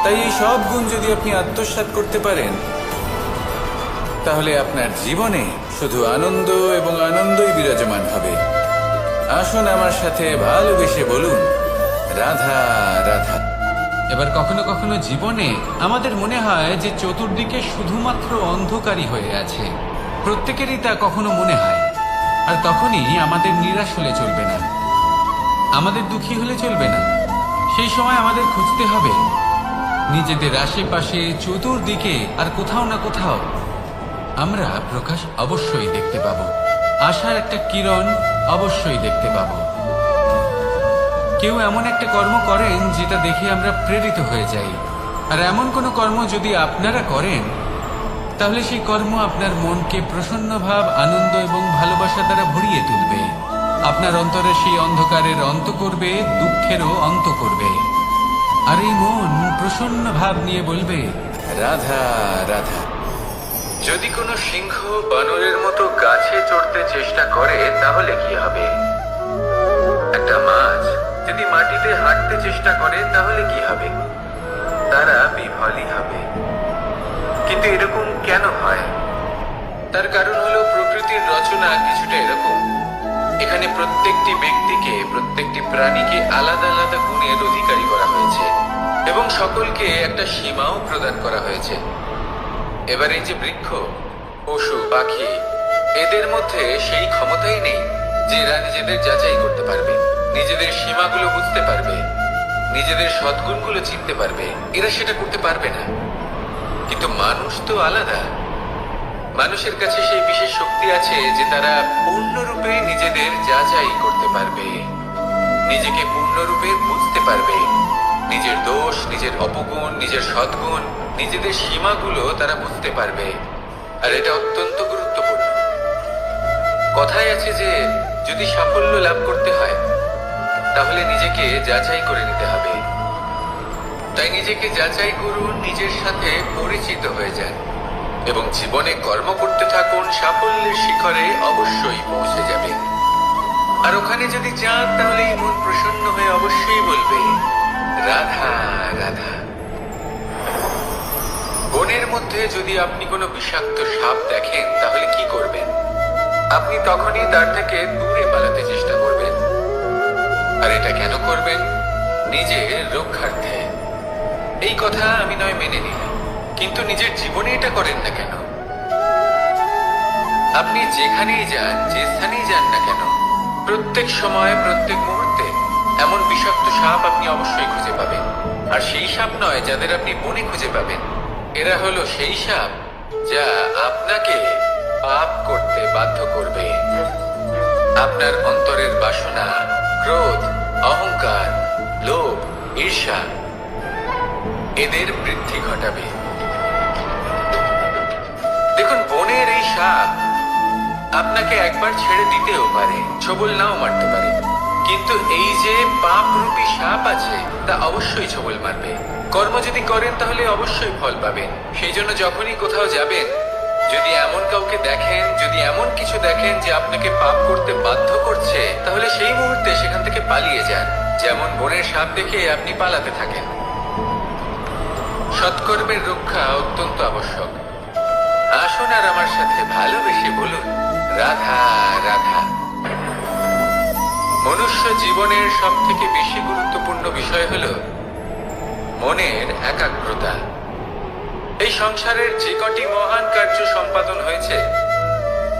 তাই এই সব গুণ যদি আপনি আত্মসাৎ করতে পারেন, তাহলে আপনার জীবনে শুধু আনন্দ এবং আনন্দই বিরাজমান হবে। আসুন আমার সাথে ভালোবেসে বলুন, রাধা রাধা। এবার কখনো কখনো জীবনে আমাদের মনে হয় যে চতুর্দিকে শুধুমাত্র অন্ধকারই হয়ে আছে। প্রত্যেকেরই তা কখনো মনে হয়। আর তখনই আমাদের নিরাশ হলে চলবে না, আমাদের দুঃখী হলে চলবে না। সেই সময় আমাদের খুঁজতে হবে নিজেদের আশেপাশে, চতুর্দিকে, আর কোথাও না কোথাও আমরা প্রকাশ অবশ্যই দেখতে পাবো। আশার একটা কিরণ অবশ্যই দেখতে পাবো। কেউ এমন একটা কর্ম করেন যেটা দেখে আমরা প্রেরিত হয়ে যাই। আর এমন কোনো কর্ম যদি আপনারা করেন, তাহলে সেই কর্ম আপনার মনকে প্রসন্ন ভাব, আনন্দ এবং ভালোবাসা দ্বারা ভরিয়ে তুলবে। আপনার অন্তরে সেই অন্ধকারের অন্ত করবে, দুঃখেরও অন্ত করবে। আর এই মন প্রসন্ন ভাব নিয়ে বলবে, রাধা রাধা। যদি কোনো সিংহ বানরের মতো গাছে চড়তে চেষ্টা করে, তাহলে কি হবে? একটা মাছ যদি মাটিতে হাঁটতে চেষ্টা করে, তাহলে কি হবে? তারা বিফলই হবে। কিন্তু এরকম কেন হয়? তার কারণ হলো প্রকৃতির রচনা কিছুটা এরকম। এখানে প্রত্যেকটি ব্যক্তিকে, প্রত্যেকটি প্রাণীকে আলাদা আলাদা গুণের অধিকারী করা হয়েছে এবং সকলকে একটা সীমাও প্রদান করা হয়েছে। এবার এই যে বৃক্ষ, পশু, পাখি, এদের মধ্যে সেই ক্ষমতাই নেই যে এরা নিজেদের যাচাই করতে পারবে, নিজেদের সীমাগুলো বুঝতে পারবে। নিজেদের সদ্গুণগুলো চিনতে পারবে, এরা সেটা করতে পারবে না। কিন্তু মানুষ তো আলাদা। মানুষের কাছে সেই বিশেষ শক্তি আছে যে তারা পূর্ণরূপে নিজেদের যাচাই করতে পারবে, নিজেকে পূর্ণরূপে বুঝতে পারবে। নিজের দোষ, নিজের অপগুণ, নিজের সদ্গুণ, নিজেদের সীমাগুলো তারা বুঝতে পারবে। আর এটা অত্যন্ত গুরুত্বপূর্ণ। কথায় আছে যে যদি সাফল্য লাভ করতে হয় তাহলে নিজেকে যাচাই করে নিতে হবে। তাই নিজেকে যাচাই করুন, নিজের সাথে পরিচিত হয়ে যান এবং জীবনে কর্ম করতে থাকুন। সাফল্যের শিখরে অবশ্যই পৌঁছে যাবেন। আর ওখানে যদি যান তাহলে এই মন প্রসন্ন হয়ে অবশ্যই বলবে, রাধা রাধা। বনের মধ্যে যদি আপনি কোনো বিষাক্ত সাপ দেখেন তাহলে কি করবেন? আপনি তখনই তার থেকে দূরে পালাতে চেষ্টা করবেন। আর এটা কেন করবেন? নিজের রক্ষার্থে। এই কথা আমি নয় মেনে নিলাম, কিন্তু নিজের জীবনে এটা করেন না কেন? আপনি যেখানেই যান, যে স্থানেই যান না কেন, প্রত্যেক সময়, প্রত্যেক মুহূর্তে এমন বিষাক্ত সাপ আপনি অবশ্যই খুঁজে পাবেন। আর সেই সাপ নয় যাদের আপনি বনে খুঁজে পাবেন, এরা হলো সেই সাপ যা আপনাকে পাপ করতে বাধ্য করবে। আপনার অন্তরের বাসনা, ক্রোধ, অহংকার, লোভ, ঈর্ষা এদের বৃদ্ধি ঘটাবে। দেখুন, বনের এই সাপ আপনাকে একবার ছেড়ে দিতেও পারে, ছোবল নাও মারতে পারে, কিন্তু এই যে পাপরূপী সাপ আছে তা অবশ্যই ছোবল মারবে। কর্ম যদি করেন তাহলে অবশ্যই ফল পাবেন। সেই জন্য যখনই কোথাও যাবেন, যদি এমন কাউকে দেখেন, যদি এমন কিছু দেখেন যে আপনাকে পাপ করতে বাধ্য করছে, তাহলে সেই মুহূর্তে সেখান থেকে পালিয়ে যান। যেমন বনের সাপ দেখে আপনি পালাতে থাকেন। সৎকর্মের রক্ষা অত্যন্ত আবশ্যক। আসুন আর আমার সাথে ভালোবেসে বলুন, রাধা রাধা। মনুষ্য জীবনের সব থেকে বেশি গুরুত্বপূর্ণ বিষয় হলো মনের একাগ্রতা। এই সংসারের যে কটি মহান কার্য সম্পাদন হয়েছে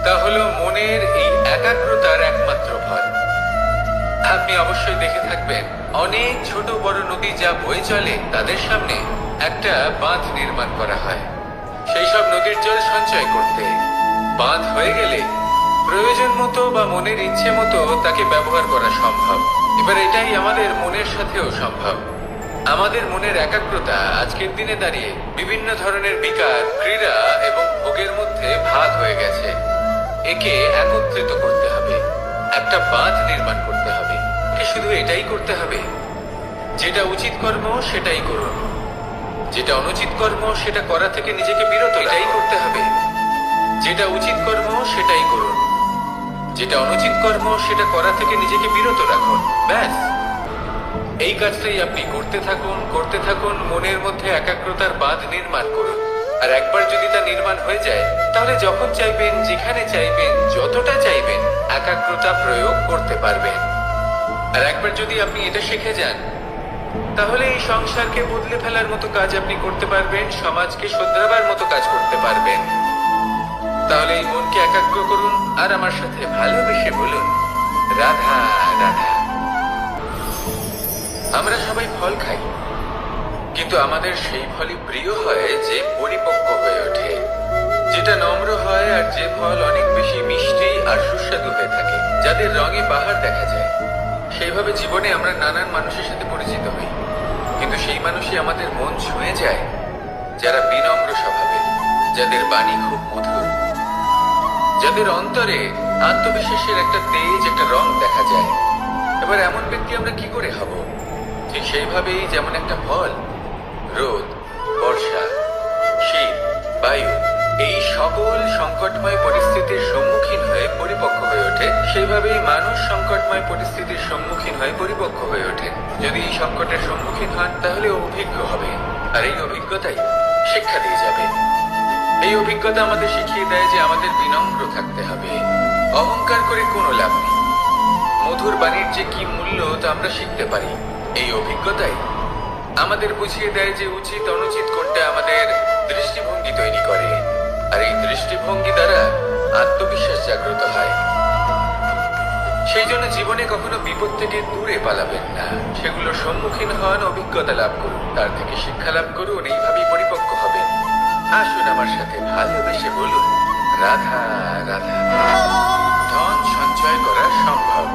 তা হলো মনের এই একাগ্রতার একমাত্র ফল। আপনি অবশ্যই দেখে থাকবেন, অনেক ছোট বড় নদী যা বয়ে চলে তাদের সামনে একটা বাঁধ নির্মাণ করা হয় সেই সব নদীর জল সঞ্চয় করতে। বাঁধ হয়ে গেলে প্রয়োজন মতো বা মনের ইচ্ছে মতো তাকে ব্যবহার করা সম্ভব। এবার এটাই আমাদের মনের সাথেও সম্ভব। আমাদের মনের একাগ্রতা আজকের দিনে দাঁড়িয়ে বিভিন্ন ধরনের বিকার, ক্রীড়া এবং ভোগের মধ্যে ভাগ হয়ে গেছে। একে একত্রিত করতে হবে, একটা বাঁধ নির্মাণ করতে হবে। শুধু এটাই করতে হবে, যেটা উচিত কর্ম সেটাই করুন, যেটা অনুচিত কর্ম সেটা করা থেকে নিজেকে বিরত। এটাই করতে হবে, যেটা উচিত কর্ম সেটাই করুন, যেটা অনুচিত কর্ম সেটা করা থেকে নিজেকে বিরত রাখুন। ব্যাস, এই কাজটাই আপনি করতে থাকুন, করতে থাকুন। মনের মধ্যে একাগ্রতার বাঁধ নির্মাণ করুন। আর একবার যদি তা নির্মাণ হয়ে যায় তাহলে যখন চাইবেন, যেখানে চাইবেন, যতটা চাইবেন একাগ্রতা প্রয়োগ করতে পারবেন। আর একবার যদি আপনি এটা শিখে যান তাহলে এই সংসারকে বদলে ফেলার মতো কাজ আপনি করতে পারবেন, সমাজকে শোধরাবার মতো কাজ করতে পারবেন। তাহলে এই মনকে একাগ্র করুন আর আমার সাথে ভালোবেসে বলুন, রাধা রাধা। আমরা সবাই ফল খাই, কিন্তু আমাদের সেই ফলই প্রিয় হয় যে পরিপক্ক হয়ে ওঠে, যেটা নম্র হয়, আর যে ফল অনেক বেশি মিষ্টি আর সুস্বাদু হয়ে থাকে, যাদের রঙে বাহার দেখা যায়। সেইভাবে জীবনে আমরা নানান মানুষের সাথে পরিচিত হই, কিন্তু সেই মানুষই আমাদের মন ছুঁয়ে যায় যারা বিনম্র স্বভাবের, যাদের বাণী খুব মধুর, যাদের অন্তরে আত্মবিশ্বাসের একটা তেজ, একটা রং দেখা যায়। এবার এমন ব্যক্তি আমরা কি করে হব? ঠিক সেইভাবেই যেমন একটা ফল রোদ, বর্ষা, শীত, বায়ু এই সকল সংকটময় পরিস্থিতির সম্মুখীন হয়ে পরিপক্ক হয়ে ওঠে, সেইভাবেই মানুষ সংকটময় পরিস্থিতির সম্মুখীন হয়ে পরিপক্ক হয়ে ওঠে। যদি এই সংকটের সম্মুখীন হন তাহলে অভিজ্ঞ হবে, আর এই অভিজ্ঞতাই শিক্ষা দিয়ে যাবে। এই অভিজ্ঞতা আমাদের শিখিয়ে দেয় যে আমাদের বিনম্র থাকতে হবে। অহংকার করে কোনো লাভ নেই। মধুর বাণীর যে কি মূল্য তা আমরা শিখতে পারি। এই অভিজ্ঞতাই আমাদের বুঝিয়ে দেয় যে উচিত অনুচিত কোনটা আমাদের দৃষ্টিভঙ্গি তৈরি করে, আর এই দৃষ্টিভঙ্গি দ্বারা আত্মবিশ্বাস জাগ্রত হয়। সেই জন্য জীবনে কখনো বিপদ থেকে দূরে পালাবেন না, সেগুলোর সম্মুখীন হন, অভিজ্ঞতা লাভ করুন, তার থেকে শিক্ষা লাভ করুন, এইভাবেই পরিপক্ক হবেন। আসুন আমার সাথে ভালোবেসে বলুন, রাধা রাধা। ধন সঞ্চয় করা সম্ভব,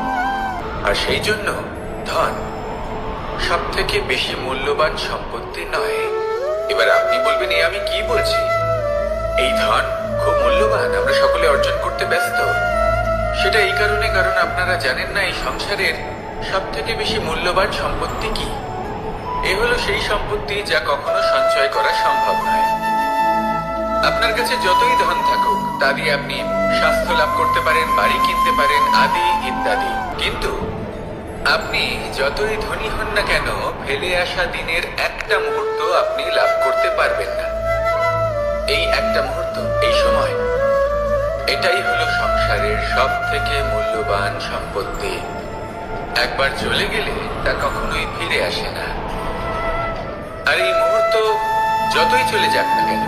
আর সেই জন্য ধন সব থেকে বেশি মূল্যবান সম্পত্তি নয়। এবার আপনি বলবেন, এই আমি কি বলছি? এই ধন খুব মূল্যবান, আমরা সকলে অর্জন করতে ব্যস্ত। সেটা এই কারণে, কারণ আপনারা জানেন না এই সংসারের সব থেকে বেশি মূল্যবান সম্পত্তি কি। এ হলো সেই সম্পত্তি যা কখনো সঞ্চয় করা সম্ভব নয়। আপনার কাছে যতই ধন থাকুক তা দিয়ে আপনি স্বাস্থ্য লাভ করতে পারেন, বাড়ি কিনতে পারেন, আদি ইত্যাদি, কিন্তু আপনি যতই ধনী হন না কেন, ফেলে আসা দিনের একটা মুহূর্ত আপনি লাভ করতে পারবেন না। এই একটা মুহূর্ত, এই সময়, এটাই হলো সংসারের সব থেকে মূল্যবান সম্পত্তি। একবার চলে গেলে তা কখনোই ফিরে আসে না। আর এই মুহূর্ত যতই চলে যাক না কেন,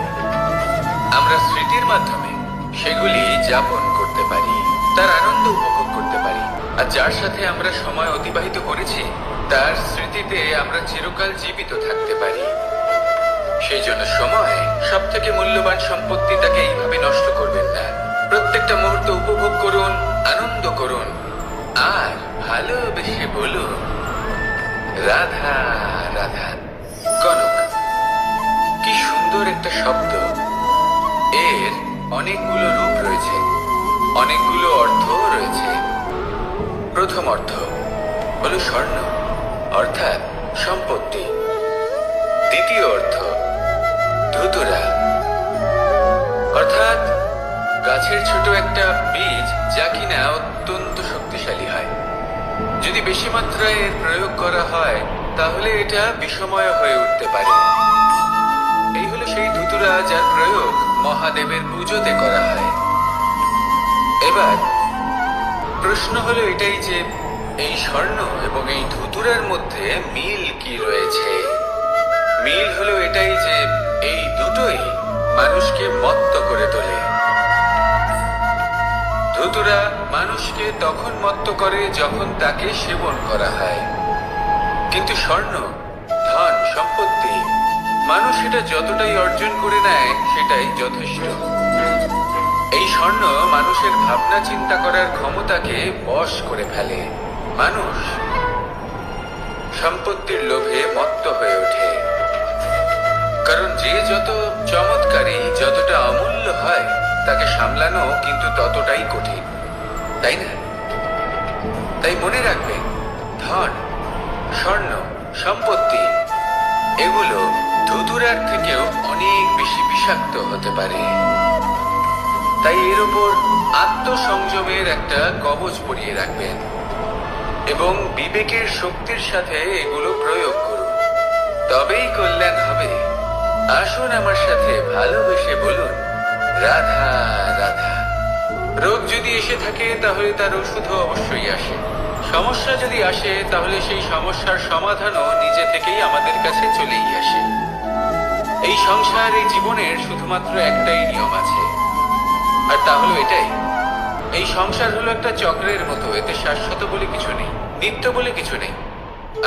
আমরা স্মৃতির মাধ্যমে সেগুলি যাপন করতে পারি, তার আনন্দ উপভোগ করতে পারি। আর যার সাথে আমরা সময় অতিবাহিত করেছি তার স্মৃতিতে আমরা চিরকাল জীবিত থাকতে পারি। সেই জন্য সময় সব থেকে মূল্যবান সম্পত্তি, তাকে এইভাবে নষ্ট করবেন না। প্রত্যেকটা মুহূর্ত উপভোগ করুন, আনন্দ করুন, আর ভালোবেসে বলুন, রাধা রাধা। কনক, কি সুন্দর একটা শব্দ। এর অনেকগুলো রূপ রয়েছে, অনেকগুলো অর্থ রয়েছে। প্রথম অর্থ হলো স্বর্ণ, অর্থাৎ সম্পত্তি। দ্বিতীয় অর্থ ধুতুরা, অর্থাৎ গাছের ছোট একটা বীজ, যা কিনা অত্যন্ত শক্তিশালী হয়। যদি বেশি মাত্রায় এর প্রয়োগ করা হয় তাহলে এটা বিষময় হয়ে উঠতে পারে। এই হলো সেই ধুতুরা যার প্রয়োগ মহাদেবের পুজোতে করা হয়। এবার প্রশ্ন হলো এটাই যে এই স্বর্ণ এবং এই ধুতুরার মধ্যে মিল কি রয়েছে। মিল হলো এটাই যে এই দুটোই মানুষকে মত্ত করে তোলে। ধুতুরা মানুষকে তখন মত্ত করে যখন তাকে সেবন করা হয়, কিন্তু স্বর্ণ, ধন, সম্পত্তি, মানুষ সেটা যতটাই অর্জন করে নেয় সেটাই যথেষ্ট। এই স্বর্ণ মানুষের ভাবনা চিন্তা করার ক্ষমতাকে বশ করে ফেলে। মানুষ সম্পত্তির লোভে মত্ত হয়ে ওঠে, কারণ যে যত চমৎকারী, যতটা অমূল্য হয় তাকে সামলানো কিন্তু ততটাই কঠিন, তাই না? তাই মনে রাখবেন, ধন, স্বর্ণ, সম্পত্তি এগুলো ধুতুরার থেকেও অনেক বেশি বিষাক্ত হতে পারে। তাই এর উপর আত্মসংযমের একটা কবচ পরিয়ে রাখবেন এবং বিবেকের শক্তির সাথে এগুলো প্রয়োগ করুন, তবেই কল্যাণ হবে। আসুন আমার সাথে ভালোবেসে বলুন, রাধা রাধা। রোগ যদি এসে থাকে তাহলে তার ওষুধও অবশ্যই আসে। সমস্যা যদি আসে তাহলে সেই সমস্যার সমাধানও নিজে থেকেই আমাদের কাছে চলেই আসে। এই সংসার, এই জীবনের শুধুমাত্র একটাই নিয়ম আছে, আর তা হলো এটাই, এই সংসার হলো একটা চক্রের মতো। এতে শাশ্বত বলে কিছু নেই, নিত্য বলে কিছু নেই,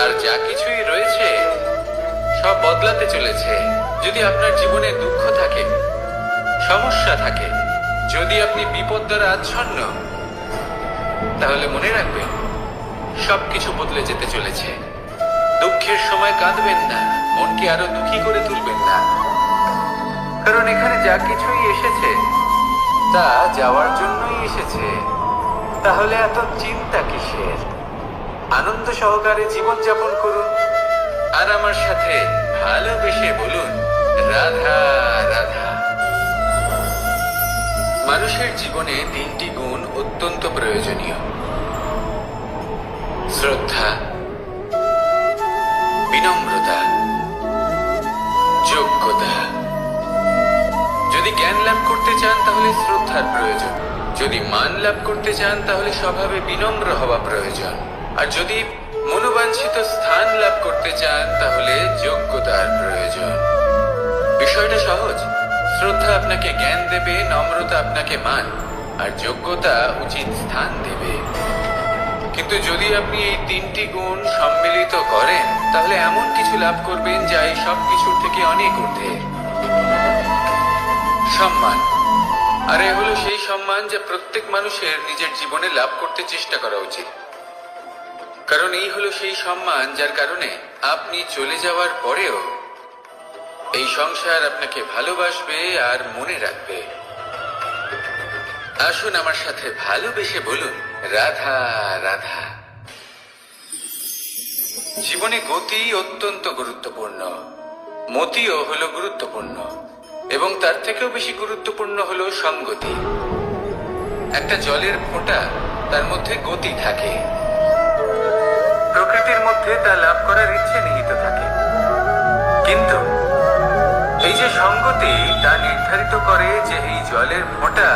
আর যা কিছুই রয়েছে সব বদলাতে চলেছে। যদি আপনার জীবনে দুঃখ থাকে, সমস্যা থাকে, যদি আপনি বিপদ দ্বারা আচ্ছন্ন, তাহলে মনে রাখবেন সবকিছু বদলে যেতে চলেছে। দুঃখের সময় কাঁদবেন না, মনকে আরো দুঃখী করে তুলবেন না, কারণ এখানে যা কিছুই এসেছে তা যাওয়ার জন্যই এসেছে। তাহলে এত চিন্তা কিসের? আনন্দ সহকারে জীবন যাপন করুন, আর আমার সাথে ভালোবেসে বলুন, রাধা রাধা। মানুষের জীবনে তিনটি গুণ অত্যন্ত প্রয়োজনীয়: শ্রদ্ধা, বিনম্রতা, যোগ্যতা। যদি জ্ঞান লাভ করতে চান তাহলে শ্রদ্ধার প্রয়োজন, যদি মান লাভ করতে চান তাহলে স্বভাবে বিনম্র হওয়া প্রয়োজন, আর যদি মনোবাঞ্ছিত স্থান লাভ করতে চান তাহলে যোগ্যতার প্রয়োজন। বিষয়টা সহজ। শ্রদ্ধা আপনাকে জ্ঞান দেবে, নম্রতা আপনাকে মান, আর যোগ্যতা উচিত স্থান দেবে। কিন্তু যদি আপনি এই তিনটি গুণ সম্মিলিত করেন তাহলে এমন কিছু লাভ করবেন যা এই সব কিছুর থেকে অনেক ঊর্ধ্বে। সম্মান। আর এ হলো সেই সম্মান যা প্রত্যেক মানুষের নিজের জীবনে লাভ করতে চেষ্টা করা উচিত, কারণ এই হলো সেই সম্মান যার কারণে আপনি চলে যাওয়ার পরেও এই সংসার আপনাকে ভালোবাসবে আর মনে রাখবে। আসুন আমার সাথে ভালোবেসে বলুন, রাধা রাধা। জীবনে গতি অত্যন্ত গুরুত্বপূর্ণ, মতিও হলো গুরুত্বপূর্ণ, এবং তার থেকেও বেশি গুরুত্বপূর্ণ হলো সঙ্গতি। একটা জলের ফোঁটা, তার মধ্যে গতি থাকে, প্রকৃতির মধ্যে তা লাভ করার ইচ্ছে নিহিত থাকে, কিন্তু এই যে সঙ্গতি তা নির্ধারিত করে যে এই জলের ফোঁটা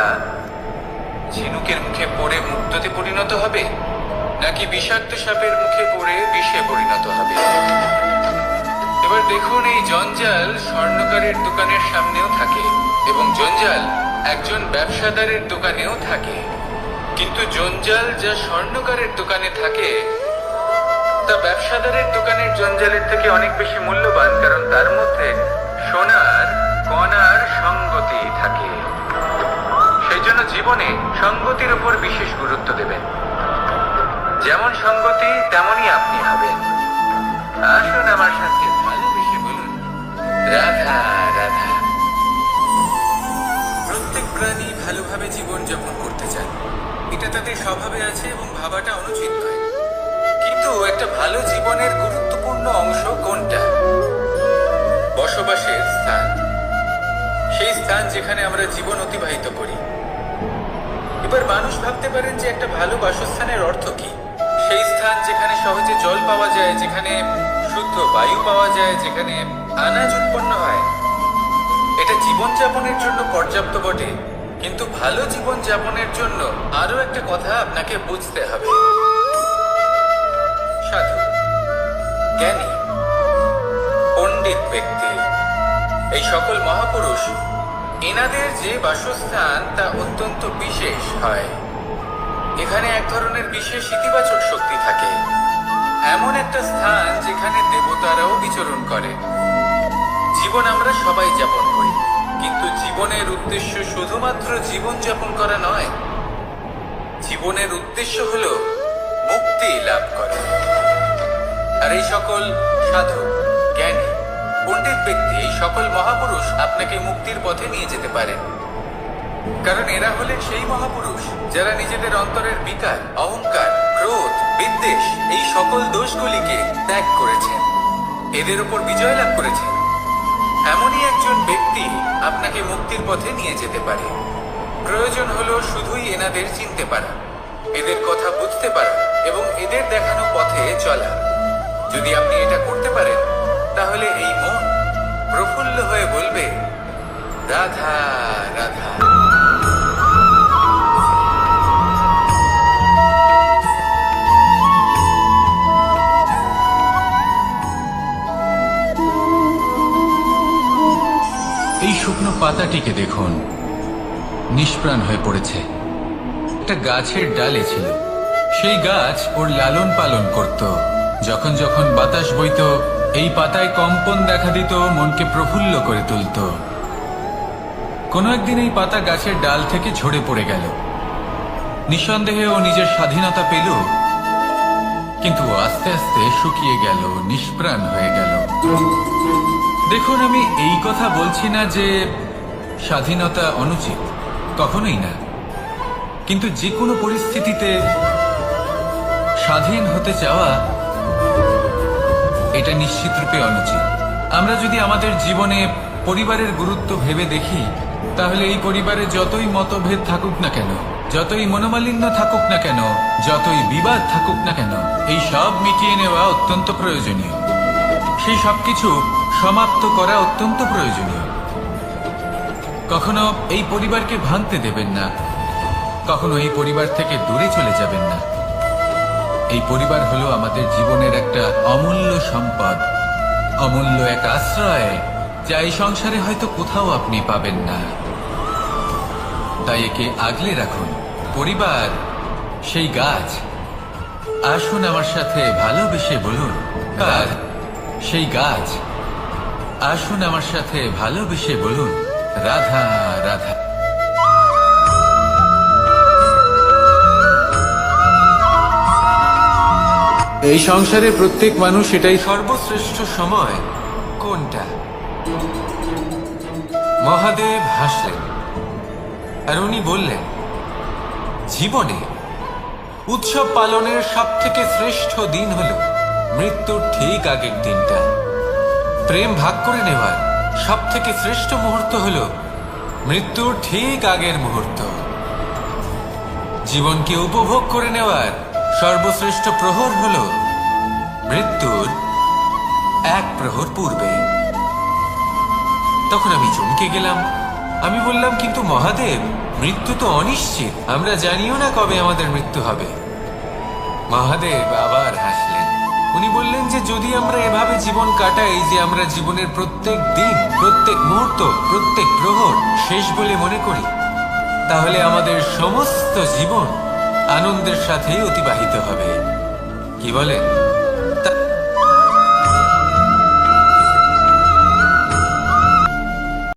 ঝিনুকের মুখে পড়ে মুক্ততে পরিণত হবে নাকি বিষাক্ত সাপের মুখে পড়ে বিষে পরিণত হবে। এবার দেখুন, এই জঞ্জাল স্বর্ণকারের দোকানের সামনেও থাকে এবং জঞ্জাল একজন ব্যবসাদারের দোকানেও থাকে, কিন্তু জঞ্জাল যা স্বর্ণকারের দোকানে থাকে তা ব্যবসাদারের দোকানের জঞ্জালের থেকে অনেক বেশি মূল্যবান, কারণ তার মধ্যে সোনার কণার সঙ্গতি থাকে। সেই জন্য জীবনে সঙ্গতির উপর বিশেষ গুরুত্ব দেবেন। যেমন সঙ্গতি তেমনই আপনি হবেন। আসুন আমার সাথে ভালোবেসে বলুন, রাধা রাধা। প্রত্যেক প্রাণী ভালোভাবে জীবন যাপন করতে চায়, এটা তাদের স্বভাবে আছে এবং ভাবাটা অনুচিত নয়। কিন্তু একটা ভালো জীবনের গুরুত্বপূর্ণ অংশ কোনটা? বসবাসের স্থান, সেই স্থান যেখানে আমরা জীবন অতিবাহিত করি। এবার মানুষ ভাবতে পারেন যে একটা ভালো বাসস্থানের অর্থ কি? সেই স্থান যেখানে সহজে জল পাওয়া যায়, যেখানে শুদ্ধ বায়ু পাওয়া যায়, যেখানে আনাজ উৎপন্ন হয়। এটা জীবনযাপনের জন্য পর্যাপ্ত বটে, কিন্তু ভালো জীবন যাপনের জন্য আরো একটা কথা আপনাকে বুঝতে হবে। সাধু, জ্ঞানী, পণ্ডিত ব্যক্তি, এই সকল মহাপুরুষ, এনাদের যে বাসস্থান তা অত্যন্ত বিশেষ হয়। এখানে এক ধরনের বিশেষ ইতিবাচক শক্তি থাকে, এমন একটা স্থান যেখানে দেবতারাও বিচরণ করে। জীবন আমরা সবাই যাপন করি, কিন্তু জীবনের উদ্দেশ্য শুধুমাত্র জীবন যাপন করা নয়। জীবনের উদ্দেশ্য হলো মুক্তি লাভ করা। আর এই সকল সাধু, জ্ঞানী, পণ্ডিত ব্যক্তি, এই সকল মহাপুরুষ আপনাকে মুক্তির পথে নিয়ে যেতে পারেন, কারণ এরা হলেন সেই মহাপুরুষ যারা নিজেদের অন্তরের বিকার, অহংকার, ক্রোধ, বিদ্বেষ এই সকল দোষগুলিকে ত্যাগ করেছেন, এদের উপর বিজয় লাভ করেছেন। এমনই একজন ব্যক্তি আপনাকে মুক্তির পথে নিয়ে যেতে পারে। প্রয়োজন হলো শুধুই এনাদের চিনতে পারা, এদের কথা বুঝতে পারা এবং এদের দেখানো পথে চলা। যদি আপনি এটা করতে পারেন তাহলে এই মন প্রফুল্ল হয়ে বলবে, রাধা রাধা। এই শুকনো পাতাটিকে দেখুন, নিষ্প্রাণ হয়ে পড়েছে। একটা গাছের ডালে ছিল, সেই গাছ ওর লালন পালন করত। যখন যখন বাতাস বইত, এই পাতায় কম্পন দেখা দিত, মনকে প্রফুল্ল করে তুলত। কোনো একদিন এই পাতা গাছের ডাল থেকে ঝরে পড়ে গেল। নিঃসন্দেহে ও নিজের স্বাধীনতা পেল, কিন্তু আস্তে আস্তে শুকিয়ে গেল, নিষ্প্রাণ হয়ে গেল। দেখুন, আমি এই কথা বলছি না যে স্বাধীনতা অনুচিত, কখনোই না, কিন্তু যে কোনো পরিস্থিতিতে স্বাধীন হতে চাওয়া এটা নিশ্চিতরূপে অনুচিত। আমরা যদি আমাদের জীবনে পরিবারের গুরুত্ব ভেবে দেখি, তাহলে এই পরিবারে যতই মতভেদ থাকুক না কেন, যতই মনোমালিন্য থাকুক না কেন, যতই বিবাদ থাকুক না কেন, এই সব মিটিয়ে নেওয়া অত্যন্ত প্রয়োজনীয়। সেই সবকিছু সমাপ্ত করা অত্যন্ত প্রয়োজনীয়। কখনো এই পরিবারকে ভাঙতে দেবেন না, কখনো এই পরিবার থেকে দূরে চলে যাবেন না। এই পরিবার হলো আমাদের জীবনের একটা অমূল্য সম্পদ, অমূল্য এক আশ্রয়, যা এই সংসারে হয়তো কোথাও আপনি পাবেন না। তাই একে আগলে রাখুন। পরিবার সেই গাছ, আসুন আমার সাথে ভালোবেসে বলুন, আর সেই গাছ, আসুন আমার সাথে ভালোবেসে বলুন, রাধা রাধা। এই সংসারে প্রত্যেক মানুষ এটাই সর্বশ্রেষ্ঠ সময় কোনটা? মহাদেব হাসলেন আর উনি বললেন, জীবনে উৎসব পালনের সব থেকে শ্রেষ্ঠ দিন হলো মৃত্যুর ঠিক আগের দিনটা। প্রেম ভাগ করে নেওয়ার সব থেকে শ্রেষ্ঠ মুহূর্ত হলো মৃত্যুর ঠিক আগের মুহূর্ত। জীবনকে উপভোগ করে নেওয়ার সর্বশ্রেষ্ঠ প্রহর হলো মৃত্যুর এক প্রহর পূর্বে। তখন আমি চমকে গেলাম। আমি বললাম, কিন্তু মহাদেব, মৃত্যু তো অনিশ্চিত, আমরা জানিও না কবে আমাদের মৃত্যু হবে। মহাদেব আবার হাসলেন। উনি বললেন যে যদি আমরা এভাবে জীবন কাটাই যে আমরা জীবনের প্রত্যেক দিন, প্রত্যেক মুহূর্ত, প্রত্যেক প্রহর শেষ বলে মনে করি, তাহলে আমাদের সমস্ত জীবন আনন্দের সাথেই অতিবাহিত হবে। কি বলেন?